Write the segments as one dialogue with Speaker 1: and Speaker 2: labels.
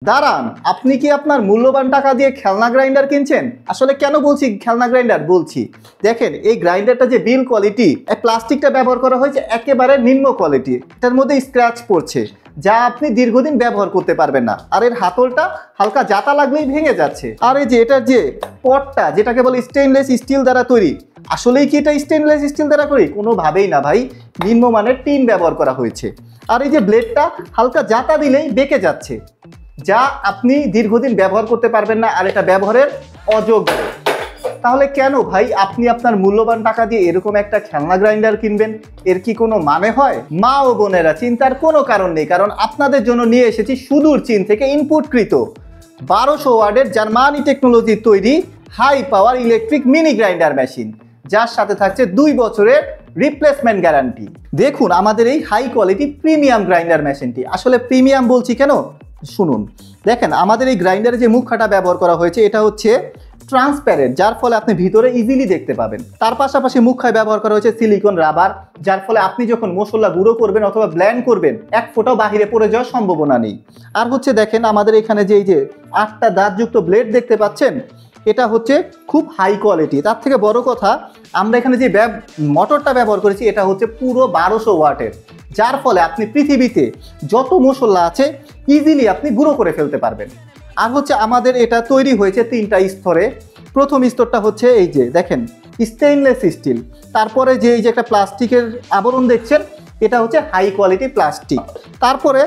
Speaker 1: দাঁড়ান, আপনি কি আপনার মূল্যবান টাকা দিয়ে খেলনা গ্রাইন্ডার কিনছেন? আসলে কেন বলছি খেলনা গ্রাইন্ডার বলছি, দেখেন এই গ্রাইন্ডারটা যে বিল কোয়ালিটি, প্লাস্টিকটা ব্যবহার করা হয়েছে একেবারে নিম্ন কোয়ালিটি, এটার মধ্যে স্ক্র্যাচ পড়ছে যা আপনি দীর্ঘদিন ব্যবহার করতে পারবেন না। আর এর হাতলটা হালকা জাতা লাগলেই ভেঙে যাচ্ছে। আর এই যে এটার যে পটটা, যেটাকে বলে স্টেনলেস স্টিল দ্বারা তৈরি, আসলেই কি এটা স্টেনলেস স্টিল দ্বারা তৈরি? কোনোভাবেই না ভাই, নিম্নমানের টিন ব্যবহার করা হয়েছে। আর এই যে ব্লেডটা হালকা জাতা দিলেই বেঁকে যাচ্ছে, যা আপনি দীর্ঘদিন ব্যবহার করতে পারবেন না, আর এটা ব্যবহারের অযোগ্য। তাহলে কেন ভাই আপনি আপনার মূল্যবান টাকা দিয়ে এরকম একটা খেলনা গ্রাইন্ডার কিনবেন? এর কি কোনো মানে হয়? মা ও বোনেরা, চিন্তার কোনো কারণ নেই, কারণ আপনাদের জন্য নিয়ে এসেছি সুদূর চীন থেকে ইনপুটকৃত 1200 ওয়াটের জার্মানি টেকনোলজি তৈরি high power electric mini grinder machine, যার সাথে থাকছে 2 বছরের রিপ্লেসমেন্ট গ্যারান্টি। দেখুন আমাদের এই হাই কোয়ালিটি প্রিমিয়াম গ্রাইন্ডার মেশিনটি। আসলে প্রিমিয়াম বলছি কেন শুনুন। দেখেন আমাদের এই গ্রাইন্ডারে যে মুখাটা ব্যবহার করা হয়েছে এটা হচ্ছে ট্রান্সপ্যারেন্ট, যার ফলে আপনি ভিতরে ইজিলি দেখতে পাবেন। তার পাশাপাশি মুখায় ব্যবহার করা হয়েছে সিলিকন রাবার, যার ফলে আপনি যখন মশলা গুঁড়ো করবেন অথবা ব্লেন্ড করবেন এক ফোঁটাও বাহিরে পড়ে যাওয়ার সম্ভাবনা নেই। আর হচ্ছে দেখেন আমাদের এখানে যে এই যে 8টা দাঁতযুক্ত ব্লেড দেখতে পাচ্ছেন, এটা হচ্ছে খুব হাই কোয়ালিটি। তার থেকে বড় কথা, আমরা এখানে যে মোটরটা ব্যবহার করেছি এটা হচ্ছে পুরো 1200 ওয়াটের, যার ফলে আপনি পৃথিবীতে যত মশলা আছে ইজিলি আপনি গুঁড়ো করে ফেলতে পারবেন। আর হচ্ছে আমাদের এটা তৈরি হয়েছে 3টা স্তরে। প্রথম স্তরটা হচ্ছে এই যে দেখেন স্টেইনলেস স্টিল, তারপরে যে এই যে একটা প্লাস্টিকের আবরণ দেখছেন এটা হচ্ছে হাই কোয়ালিটি প্লাস্টিক, তারপরে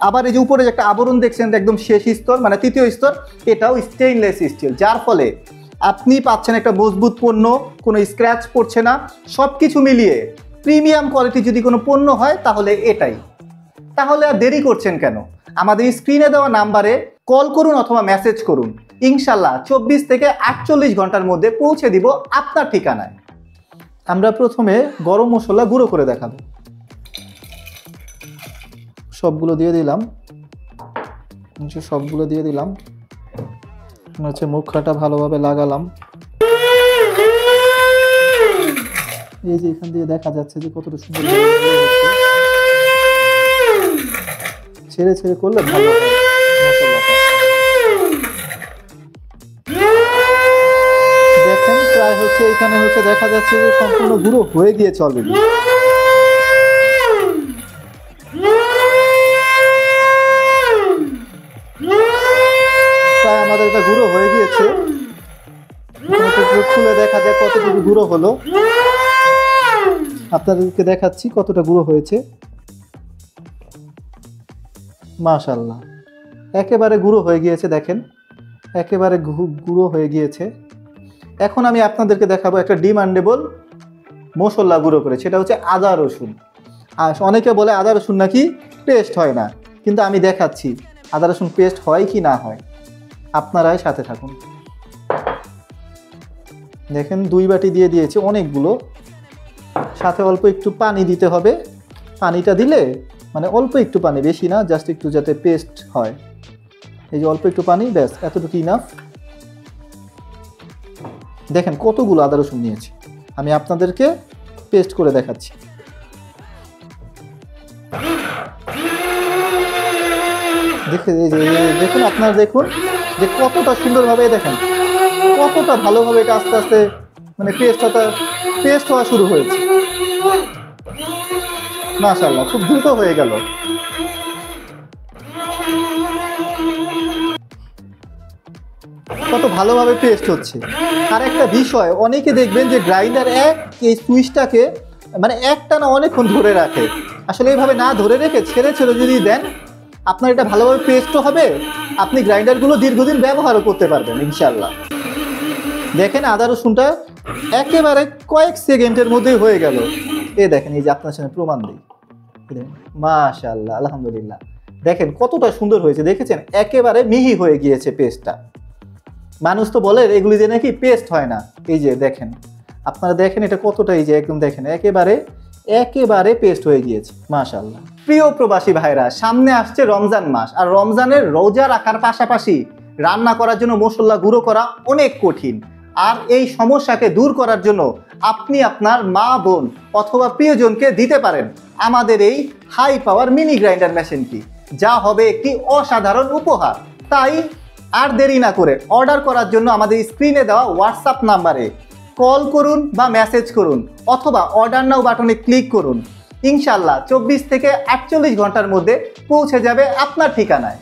Speaker 1: আবার এই যে উপরে যে একটা আবরণ দেখছেন একদম শেষ স্তর মানে 3য় স্তর, এটাও স্টেইনলেস স্টিল, যার ফলে আপনি পাচ্ছেন একটা মজবুত পণ্য, কোনো স্ক্র্যাচ পড়ছে না। সব কিছু মিলিয়ে প্রিমিয়াম কোয়ালিটি যদি কোনো পণ্য হয় তাহলে এটাই। তাহলে আর দেরি করছেন কেন? আমাদের স্ক্রিনে দেওয়া নাম্বারে কল করুন অথবা মেসেজ করুন, ইনশাল্লাহ 24 থেকে 48 ঘন্টার মধ্যে পৌঁছে দিব আপনার ঠিকানায়। আমরা প্রথমে গরম মশলা গুঁড়ো করে দেখাবো। সবগুলো দিয়ে দিলাম, সবগুলো দিয়ে দিলাম, হচ্ছে মুখটা ভালোভাবে লাগালাম। এই যে এখান দিয়ে দেখা যাচ্ছে যে কতটা সুন্দর ছেড়ে ছেড়ে করলে ভালো হয় মশলাটা। দেখেন প্রায় হচ্ছে এখানে হচ্ছে দেখা যাচ্ছে যে সম্পূর্ণ গুঁড়ো হয়ে গিয়েছে অলরেডি। প্রায় আমাদের এটা গুঁড়ো হয়ে গিয়েছে, খুলে দেখা যায় কতটুকু গুঁড়ো হলো। আপনাদেরকে দেখাচ্ছি কতটা গুঁড়ো হয়েছে। মাশাআল্লাহ, একেবারে গুঁড়ো হয়ে গিয়েছে, দেখেন একেবারে গুঁড়ো হয়ে গিয়েছে। এখন আমি আপনাদেরকে দেখাবো একটা ডিমান্ডেবল মশলা গুঁড়ো করেছে, সেটা হচ্ছে আদা রসুন। আর অনেকে বলে আদা রসুন নাকি পেস্ট হয় না, কিন্তু আমি দেখাচ্ছি আদা রসুন পেস্ট হয় কি না হয়, আপনারাই সাথে থাকুন। দেখেন 2 বাটি দিয়ে দিয়েছে, অনেকগুলো। সাথে অল্প একটু পানি দিতে হবে। পানিটা দিলে মানে অল্প একটু পানি, বেশি না, জাস্ট একটু যাতে পেস্ট হয়। এই যে অল্প একটু পানি, ব্যাস এতটুকু ইনাফ। দেখেন কতগুলো আদা রসুন নিয়েছি, আমি আপনাদেরকে পেস্ট করে দেখাচ্ছি। দেখুন আপনারা দেখুন যে কতটা সুন্দরভাবে, দেখেন কতটা ভালোভাবে এটা আস্তে আস্তে মানে পেস্ট হওয়া শুরু হয়েছে। মাশাআল্লাহ, খুব দ্রুত হয়ে গেল। কত ভালোভাবে পেস্ট হচ্ছে। আর একটা বিষয়, অনেকে দেখবেন যে গ্রাইন্ডার এই সুইচটাকে মানে একটানা অনেকক্ষণ ধরে রাখে। আসলে এইভাবে না ধরে রেখে ছেড়ে ছেড়ে যদি দেন, আপনার এটা ভালোভাবে পেস্টও হবে, আপনি গ্রাইন্ডারগুলো দীর্ঘদিন ব্যবহারও করতে পারবেন ইনশাল্লাহ। দেখেন আদা রসুনটা একেবারে কয়েক সেকেন্ডের মধ্যেই হয়ে গেল। দেখেন এই যে আপনার সামনে প্রমাণ দিই। মাশাআল্লাহ, আলহামদুলিল্লাহ, দেখেন কতটা সুন্দর হয়েছে, দেখেছেন একেবারে মিহি হয়ে গিয়েছে পেস্টটা। মানুষ তো বলে এগুলি যে নাকি পেস্ট হয় না, এই যে দেখেন আপনারা দেখেন এটা কতটা, এই যে একদম দেখেন একেবারে পেস্ট হয়ে গিয়েছে। মাশাআল্লাহ। প্রিয় প্রবাসী ভাইরা, সামনে আসছে রমজান মাস, আর রমজানের রোজা রাখার পাশাপাশি রান্না করার জন্য মশলা গুঁড়ো করা অনেক কঠিন। আর এই সমস্যাকে দূর করার জন্য আপনি আপনার মা বোন অথবা প্রিয়জনকে দিতে পারেন আমাদের এই হাই পাওয়ার মিনি গ্রাইন্ডার মেশিনটি, যা হবে একটি অসাধারণ উপহার। তাই আর দেরি না করে অর্ডার করার জন্য আমাদের স্ক্রিনে দেওয়া হোয়াটসঅ্যাপ নাম্বারে কল করুন বা মেসেজ করুন অথবা অর্ডার নাও বাটনে ক্লিক করুন। ইনশাল্লাহ 24 থেকে 48 ঘন্টার মধ্যে পৌঁছে যাবে আপনার ঠিকানায়।